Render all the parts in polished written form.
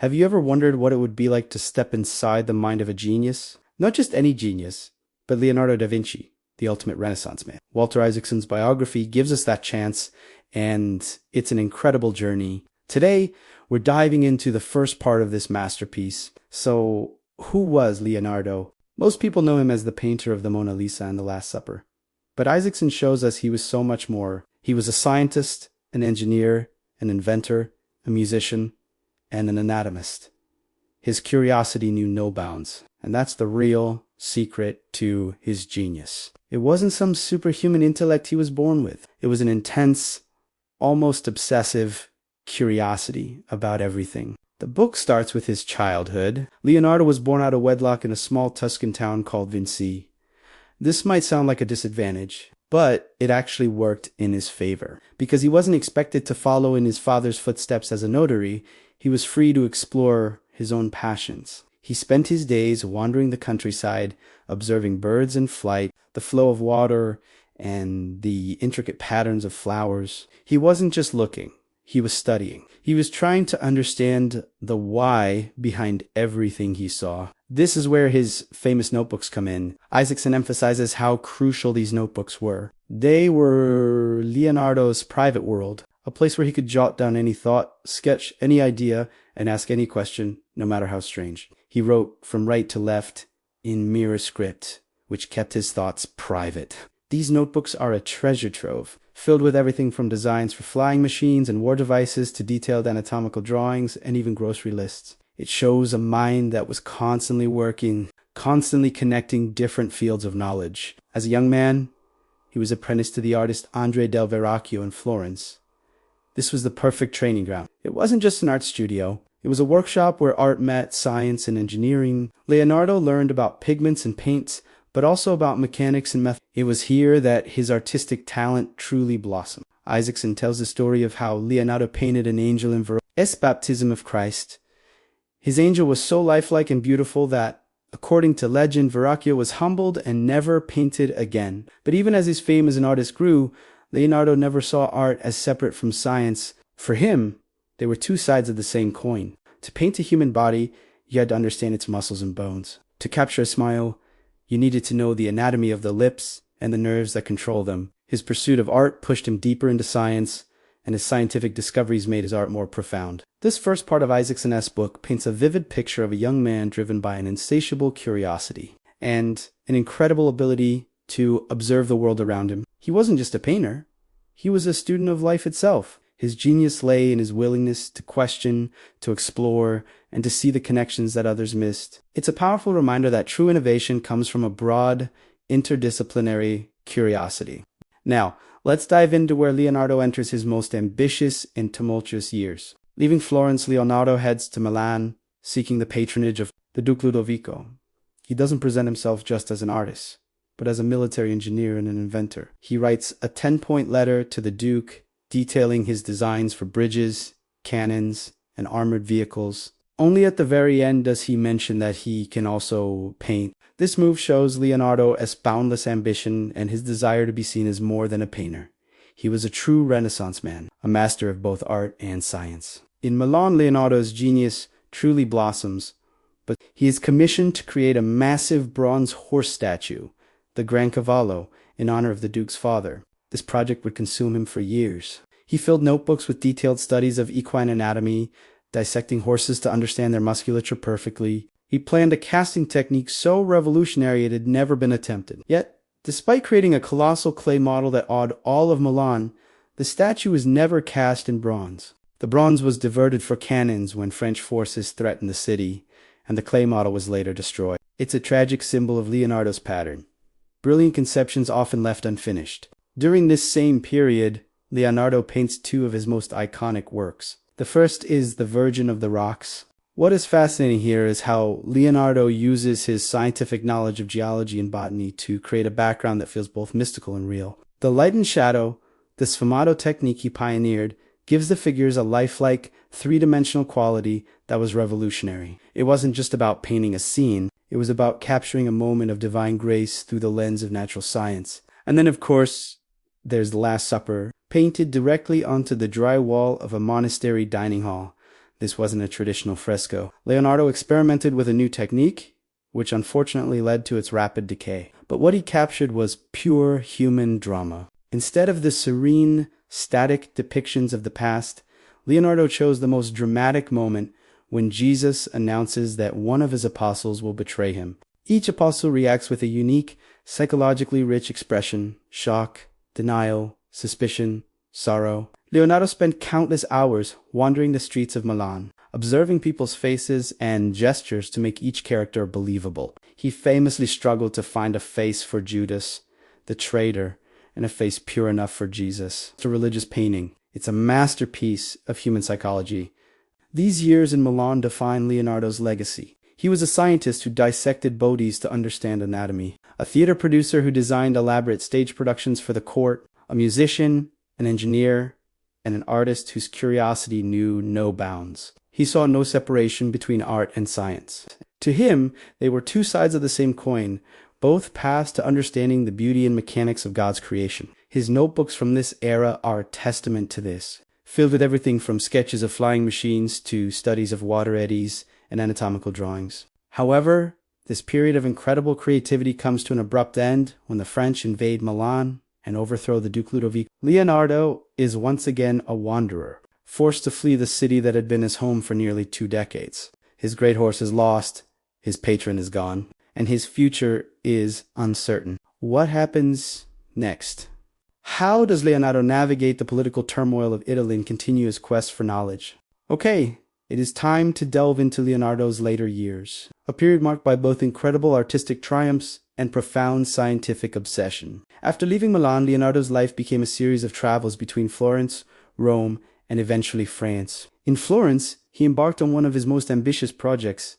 Have you ever wondered what it would be like to step inside the mind of a genius? Not just any genius, but Leonardo da Vinci, the ultimate Renaissance man. Walter Isaacson's biography gives us that chance, and it's an incredible journey. Today, we're diving into the first part of this masterpiece. So, who was Leonardo? Most people know him as the painter of the Mona Lisa and the Last Supper. But Isaacson shows us he was so much more. He was a scientist, an engineer, an inventor, a musician, and an anatomist. His curiosity knew no bounds, and that's the real secret to his genius. It wasn't some superhuman intellect he was born with. It was an intense, almost obsessive curiosity about everything. The book starts with his childhood. Leonardo was born out of wedlock in a small Tuscan town called Vinci. This might sound like a disadvantage, but it actually worked in his favor. Because he wasn't expected to follow in his father's footsteps as a notary, he was free to explore his own passions. He spent his days wandering the countryside, observing birds in flight, the flow of water, and the intricate patterns of flowers. He wasn't just looking. He was studying. He was trying to understand the why behind everything he saw. This is where his famous notebooks come in. Isaacson emphasizes how crucial these notebooks were. They were Leonardo's private world, a place where he could jot down any thought, sketch any idea, and ask any question, no matter how strange. He wrote from right to left in mirror script, which kept his thoughts private. These notebooks are a treasure trove, filled with everything from designs for flying machines and war devices to detailed anatomical drawings and even grocery lists. It shows a mind that was constantly working, constantly connecting different fields of knowledge. As a young man, he was apprenticed to the artist Andrea del Verrocchio in Florence. This was the perfect training ground. It wasn't just an art studio. It was a workshop where art met science and engineering. Leonardo learned about pigments and paints, but also about mechanics and method. It was here that his artistic talent truly blossomed. Isaacson tells the story of how Leonardo painted an angel in Verrocchio's baptism of Christ. His angel was so lifelike and beautiful that, according to legend, Verrocchio was humbled and never painted again. But even as his fame as an artist grew, Leonardo never saw art as separate from science. For him, they were two sides of the same coin. To paint a human body, you had to understand its muscles and bones. To capture a smile, you needed to know the anatomy of the lips and the nerves that control them. His pursuit of art pushed him deeper into science, and his scientific discoveries made his art more profound. This first part of Isaacson's book paints a vivid picture of a young man driven by an insatiable curiosity and an incredible ability to observe the world around him. He wasn't just a painter. He was a student of life itself. His genius lay in his willingness to question, to explore, and to see the connections that others missed. It's a powerful reminder that true innovation comes from a broad, interdisciplinary curiosity. Now, let's dive into where Leonardo enters his most ambitious and tumultuous years. Leaving Florence, Leonardo heads to Milan, seeking the patronage of the Duke Ludovico. He doesn't present himself just as an artist, but as a military engineer and an inventor. He writes a 10-point letter to the Duke, detailing his designs for bridges, cannons, and armored vehicles. Only at the very end does he mention that he can also paint. This move shows Leonardo's boundless ambition and his desire to be seen as more than a painter. He was a true Renaissance man, a master of both art and science. In Milan, Leonardo's genius truly blossoms, but he is commissioned to create a massive bronze horse statue, the Gran Cavallo, in honor of the Duke's father. This project would consume him for years. He filled notebooks with detailed studies of equine anatomy, dissecting horses to understand their musculature perfectly. He planned a casting technique so revolutionary it had never been attempted. Yet, despite creating a colossal clay model that awed all of Milan, the statue was never cast in bronze. The bronze was diverted for cannons when French forces threatened the city, and the clay model was later destroyed. It's a tragic symbol of Leonardo's pattern. Brilliant conceptions often left unfinished. During this same period, Leonardo paints two of his most iconic works. The first is The Virgin of the Rocks. What is fascinating here is how Leonardo uses his scientific knowledge of geology and botany to create a background that feels both mystical and real. The light and shadow, the sfumato technique he pioneered, gives the figures a lifelike, three-dimensional quality that was revolutionary. It wasn't just about painting a scene, it was about capturing a moment of divine grace through the lens of natural science. And then, of course, there's The Last Supper, painted directly onto the dry wall of a monastery dining hall. This wasn't a traditional fresco. Leonardo experimented with a new technique, which unfortunately led to its rapid decay. But what he captured was pure human drama. Instead of the serene, static depictions of the past, Leonardo chose the most dramatic moment when Jesus announces that one of his apostles will betray him. Each apostle reacts with a unique, psychologically rich expression: shock, denial, suspicion, sorrow. Leonardo spent countless hours wandering the streets of Milan, observing people's faces and gestures to make each character believable. He famously struggled to find a face for Judas, the traitor, and a face pure enough for Jesus. It's a religious painting. It's a masterpiece of human psychology. These years in Milan define Leonardo's legacy. He was a scientist who dissected bodies to understand anatomy, a theater producer who designed elaborate stage productions for the court, a musician, an engineer, and an artist whose curiosity knew no bounds. He saw no separation between art and science. To him, they were two sides of the same coin, both paths to understanding the beauty and mechanics of God's creation. His notebooks from this era are a testament to this, filled with everything from sketches of flying machines to studies of water eddies and anatomical drawings. However, this period of incredible creativity comes to an abrupt end when the French invade Milan and overthrow the Duke Ludovico. Leonardo is once again a wanderer, forced to flee the city that had been his home for nearly 2 decades. His great horse is lost, his patron is gone, and his future is uncertain. What happens next? How does Leonardo navigate the political turmoil of Italy and continue his quest for knowledge? Okay, it is time to delve into Leonardo's later years, a period marked by both incredible artistic triumphs and profound scientific obsession. After leaving Milan, Leonardo's life became a series of travels between Florence, Rome, and eventually France. In Florence, he embarked on one of his most ambitious projects,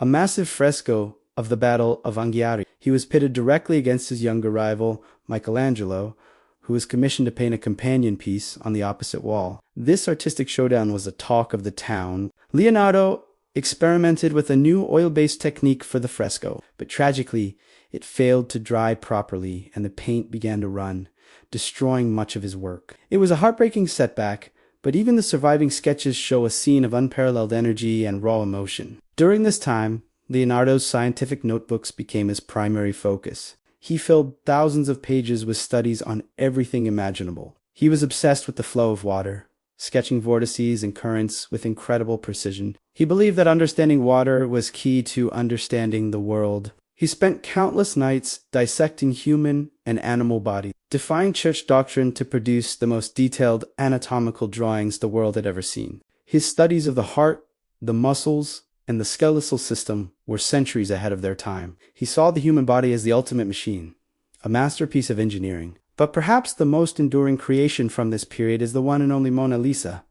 a massive fresco of the Battle of Anghiari. He was pitted directly against his younger rival, Michelangelo, who was commissioned to paint a companion piece on the opposite wall. This artistic showdown was the talk of the town. Leonardo experimented with a new oil-based technique for the fresco, but tragically, it failed to dry properly and the paint began to run, destroying much of his work. It was a heartbreaking setback, but even the surviving sketches show a scene of unparalleled energy and raw emotion. During this time, Leonardo's scientific notebooks became his primary focus. He filled thousands of pages with studies on everything imaginable. He was obsessed with the flow of water, sketching vortices and currents with incredible precision. He believed that understanding water was key to understanding the world. He spent countless nights dissecting human and animal bodies, defying church doctrine to produce the most detailed anatomical drawings the world had ever seen. His studies of the heart, the muscles, and the skeletal system were centuries ahead of their time. He saw the human body as the ultimate machine, a masterpiece of engineering. But perhaps the most enduring creation from this period is the one and only Mona Lisa.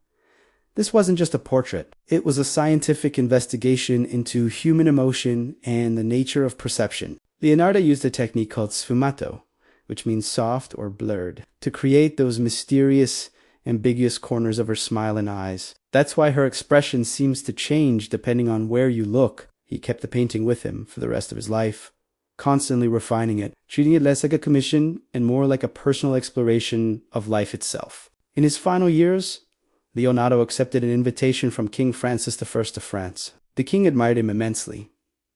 This wasn't just a portrait. It was a scientific investigation into human emotion and the nature of perception. Leonardo used a technique called sfumato, which means soft or blurred, to create those mysterious, ambiguous corners of her smile and eyes. That's why her expression seems to change depending on where you look. He kept the painting with him for the rest of his life, constantly refining it, treating it less like a commission and more like a personal exploration of life itself. In his final years, Leonardo accepted an invitation from King Francis I of France. The king admired him immensely,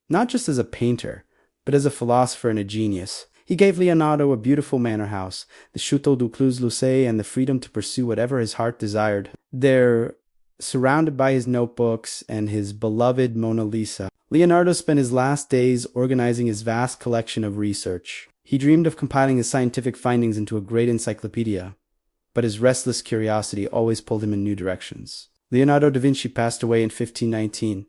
not just as a painter, but as a philosopher and a genius. He gave Leonardo a beautiful manor house, the Château du Cluse-Lucé, and the freedom to pursue whatever his heart desired. There, surrounded by his notebooks and his beloved Mona Lisa, Leonardo spent his last days organizing his vast collection of research. He dreamed of compiling his scientific findings into a great encyclopedia, but his restless curiosity always pulled him in new directions. Leonardo da Vinci passed away in 1519,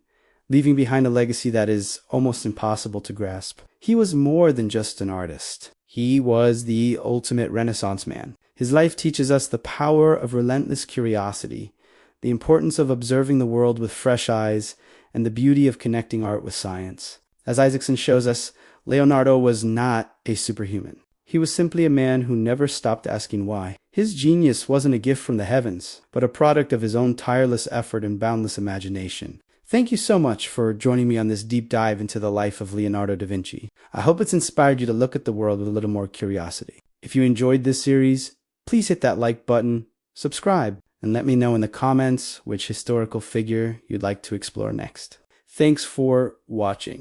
leaving behind a legacy that is almost impossible to grasp. He was more than just an artist. He was the ultimate Renaissance man. His life teaches us the power of relentless curiosity, the importance of observing the world with fresh eyes, and the beauty of connecting art with science. As Isaacson shows us, Leonardo was not a superhuman. He was simply a man who never stopped asking why. His genius wasn't a gift from the heavens, but a product of his own tireless effort and boundless imagination. Thank you so much for joining me on this deep dive into the life of Leonardo da Vinci. I hope it's inspired you to look at the world with a little more curiosity. If you enjoyed this series, please hit that like button, subscribe, and let me know in the comments which historical figure you'd like to explore next. Thanks for watching.